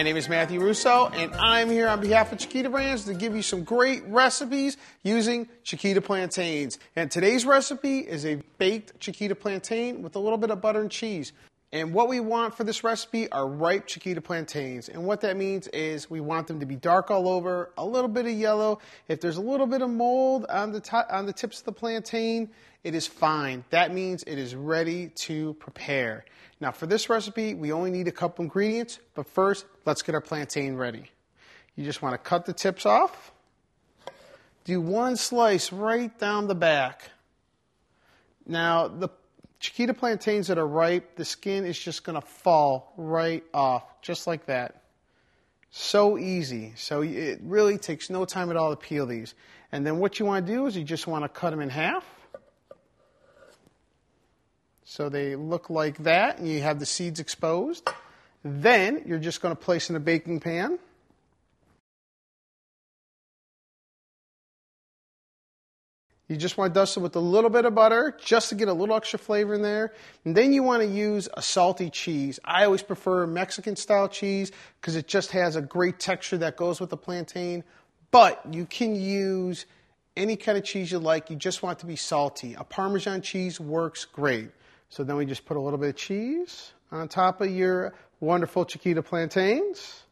My name is Matthew Russo, and I'm here on behalf of Chiquita Brands to give you some great recipes using Chiquita Plantains. And today's recipe is a baked Chiquita Plantain with a little bit of butter and cheese. And what we want for this recipe are ripe Chiquita Plantains. And what that means is we want them to be dark all over, a little bit of yellow. If there's a little bit of mold on the tips of the plantain, it is fine. That means it is ready to prepare. Now for this recipe, we only need a couple ingredients, but first, let's get our plantain ready. You just want to cut the tips off. Do one slice right down the back. Now, the Chiquita plantains that are ripe, the skin is just going to fall right off, just like that. So easy. So it really takes no time at all to peel these. And then what you want to do is you just want to cut them in half. So they look like that, and you have the seeds exposed. Then you're just going to place in a baking pan. You just want to dust it with a little bit of butter just to get a little extra flavor in there. And then you want to use a salty cheese. I always prefer Mexican style cheese because it just has a great texture that goes with the plantain. But you can use any kind of cheese you like. You just want it to be salty. A Parmesan cheese works great. So then we just put a little bit of cheese on top of your wonderful Chiquita plantains.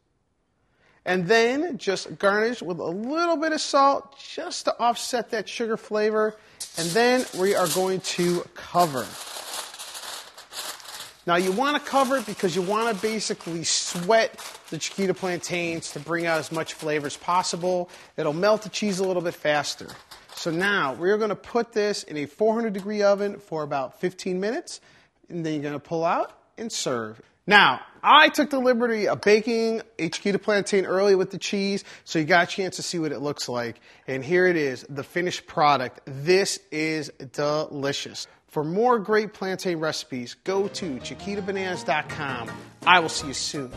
And then just garnish with a little bit of salt just to offset that sugar flavor. And then we are going to cover. Now you want to cover it because you want to basically sweat the Chiquita plantains to bring out as much flavor as possible. It'll melt the cheese a little bit faster. So now we're going to put this in a 400-degree oven for about 15 minutes. And then you're going to pull out and serve. Now, I took the liberty of baking a Chiquita plantain early with the cheese, so you got a chance to see what it looks like. And here it is, the finished product. This is delicious. For more great plantain recipes, go to chiquitabananas.com. I will see you soon.